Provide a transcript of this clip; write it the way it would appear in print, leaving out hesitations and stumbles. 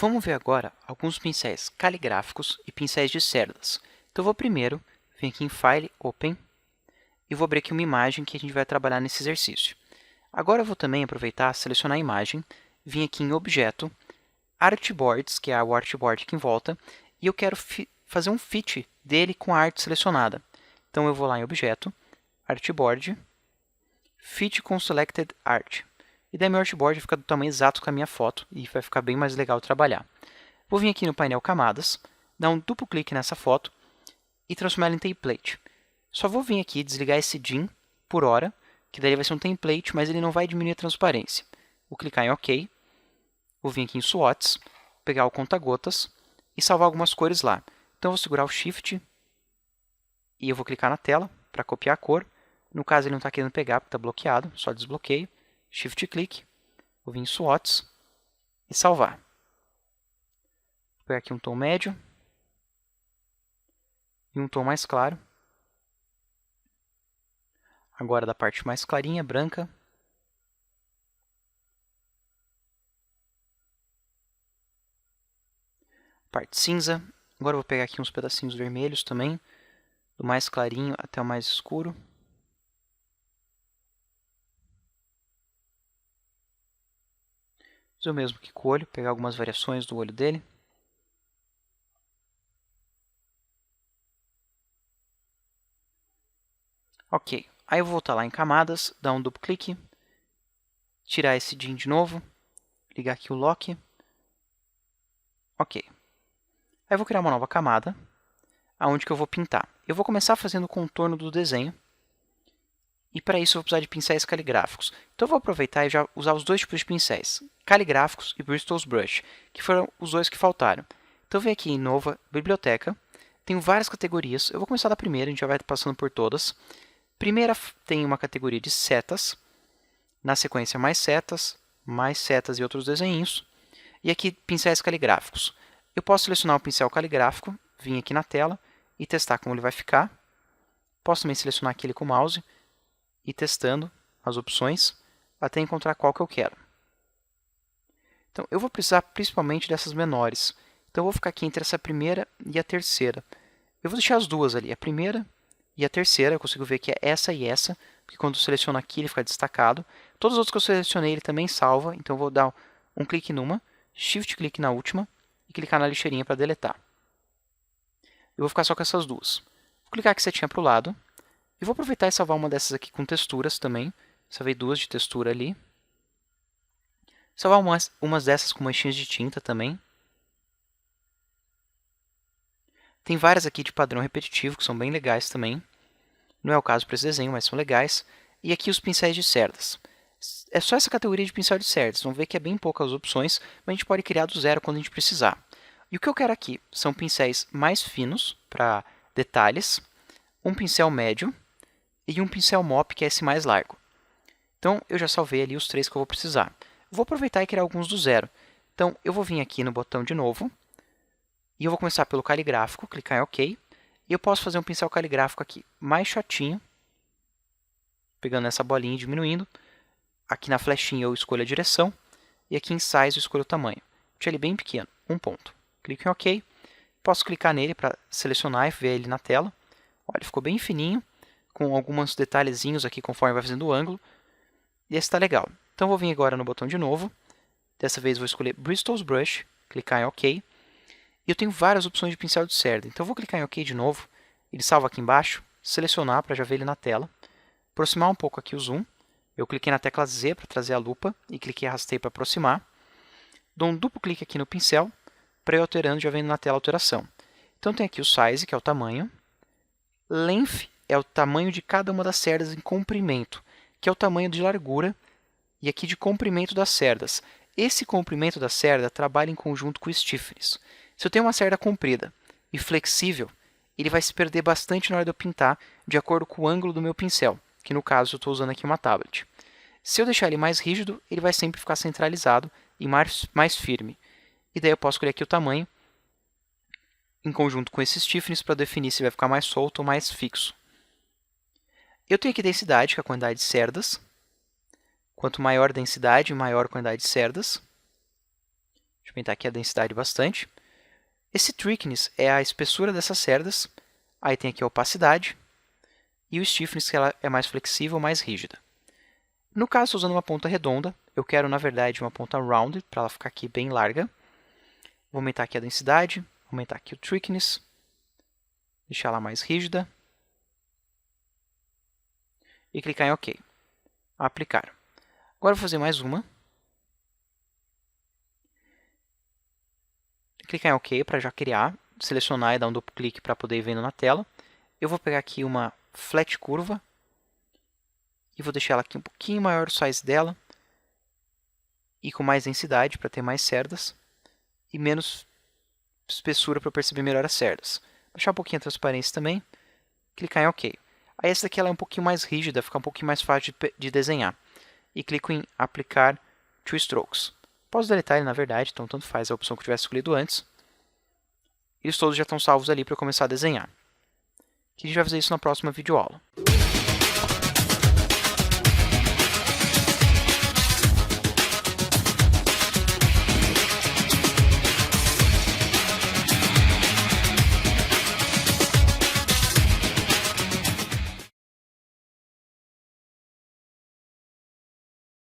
Vamos ver agora alguns pincéis caligráficos e pincéis de cerdas. Então, eu vou primeiro vir aqui em File, Open, e vou abrir aqui uma imagem que a gente vai trabalhar nesse exercício. Agora, eu vou também aproveitar, selecionar a imagem, vir aqui em Objeto, Artboards, que é o artboard aqui em volta, e eu quero fazer um fit dele com a arte selecionada. Então, eu vou lá em Objeto, Artboard, Fit com Selected Art. E daí meu artboard fica do tamanho exato com a minha foto e vai ficar bem mais legal trabalhar. Vou vir aqui no painel Camadas, dar um duplo clique nessa foto e transformar ela em template. Só vou vir aqui desligar esse dim por hora, que daí vai ser um template, mas ele não vai diminuir a transparência. Vou clicar em OK, vou vir aqui em Swatches, pegar o conta-gotas e salvar algumas cores lá. Então, eu vou segurar o Shift e eu vou clicar na tela para copiar a cor. No caso, ele não está querendo pegar porque está bloqueado, só desbloqueio. Shift clique, vou vir em Swatches e salvar. Vou pegar aqui um tom médio e um tom mais claro. Agora da parte mais clarinha, branca. Parte cinza. Agora eu vou pegar aqui uns pedacinhos vermelhos também, do mais clarinho até o mais escuro. Fazer o mesmo aqui com o olho, pegar algumas variações do olho dele. Ok, aí eu vou voltar lá em Camadas, dar um duplo clique, tirar esse dim de novo, ligar aqui o Lock. Ok. Aí eu vou criar uma nova camada, aonde que eu vou pintar. Eu vou começar fazendo o contorno do desenho, e para isso eu vou precisar de pincéis caligráficos. Então eu vou aproveitar e já usar os dois tipos de pincéis, caligráficos e Bristol's Brush, que foram os dois que faltaram. Então eu venho aqui em Nova Biblioteca, tenho várias categorias, eu vou começar da primeira, a gente já vai passando por todas. Primeira tem uma categoria de setas, na sequência mais setas e outros desenhos, e aqui pincéis caligráficos. Eu posso selecionar o pincel caligráfico, vir aqui na tela e testar como ele vai ficar. Posso também selecionar aquele com o mouse e ir testando as opções até encontrar qual que eu quero. Então, eu vou precisar principalmente dessas menores. Então, eu vou ficar aqui entre essa primeira e a terceira. Eu vou deixar as duas ali, a primeira e a terceira. Eu consigo ver que é essa e essa, porque quando eu seleciono aqui ele fica destacado. Todos os outros que eu selecionei ele também salva, então eu vou dar um clique numa, Shift clique na última e clicar na lixeirinha para deletar. Eu vou ficar só com essas duas. Vou clicar aqui setinha para o lado e vou aproveitar e salvar uma dessas aqui com texturas também. Salvei duas de textura ali. Salvar umas dessas com manchinhas de tinta também. Tem várias aqui de padrão repetitivo que são bem legais também. Não é o caso para esse desenho, mas são legais. E aqui os pincéis de cerdas. É só essa categoria de pincel de cerdas. Vão ver que é bem poucas opções, mas a gente pode criar do zero quando a gente precisar. E o que eu quero aqui são pincéis mais finos para detalhes, um pincel médio e um pincel mop, que é esse mais largo. Então, eu já salvei ali os três que eu vou precisar. Vou aproveitar e criar alguns do zero. Então, eu vou vir aqui no botão de novo, e eu vou começar pelo caligráfico, clicar em OK, e eu posso fazer um pincel caligráfico aqui mais chatinho, pegando essa bolinha e diminuindo. Aqui na flechinha eu escolho a direção, e aqui em Size eu escolho o tamanho. Deixa ele bem pequeno, 1 ponto. Clico em OK, posso clicar nele para selecionar e ver ele na tela. Olha, ficou bem fininho, com alguns detalhezinhos aqui conforme vai fazendo o ângulo. E esse está legal. Então, vou vir agora no botão de novo. Dessa vez, vou escolher Bristol's Brush, clicar em OK. E eu tenho várias opções de pincel de cerda. Então, eu vou clicar em OK de novo. Ele salva aqui embaixo, selecionar para já ver ele na tela. Aproximar um pouco aqui o zoom. Eu cliquei na tecla Z para trazer a lupa e cliquei e arrastei para aproximar. Dou um duplo clique aqui no pincel para ir alterando, já vendo na tela a alteração. Então, tem aqui o Size, que é o tamanho. Length é o tamanho de cada uma das cerdas em comprimento, que é o tamanho de largura, e aqui de comprimento das cerdas. Esse comprimento da cerda trabalha em conjunto com o stiffness. Se eu tenho uma cerda comprida e flexível, ele vai se perder bastante na hora de eu pintar, de acordo com o ângulo do meu pincel, que no caso eu estou usando aqui uma tablet. Se eu deixar ele mais rígido, ele vai sempre ficar centralizado e mais firme. E daí eu posso escolher aqui o tamanho, em conjunto com esse stiffness, para definir se vai ficar mais solto ou mais fixo. Eu tenho aqui densidade, que é a quantidade de cerdas. Quanto maior a densidade, maior a quantidade de cerdas. Deixa eu aumentar aqui a densidade bastante. Esse thickness é a espessura dessas cerdas. Aí tem aqui a opacidade. E o stiffness, que ela é mais flexível, mais rígida. No caso, estou usando uma ponta redonda. Eu quero, na verdade, uma ponta rounded, para ela ficar aqui bem larga. Vou aumentar aqui a densidade, aumentar aqui o thickness, deixar ela mais rígida. E clicar em OK. Aplicar. Agora vou fazer mais uma. Clicar em OK para já criar, selecionar e dar um duplo clique para poder ir vendo na tela. Eu vou pegar aqui uma flat curva e vou deixar ela aqui um pouquinho maior o size dela e com mais densidade para ter mais cerdas e menos espessura para eu perceber melhor as cerdas. Baixar um pouquinho a transparência também, clicar em OK. Aí essa daqui ela é um pouquinho mais rígida, fica um pouquinho mais fácil de desenhar. E clico em aplicar Two Strokes. Posso deletar ele na verdade, então tanto faz a opção que eu tivesse escolhido antes. Eles todos já estão salvos ali para eu começar a desenhar. Que a gente vai fazer isso na próxima videoaula.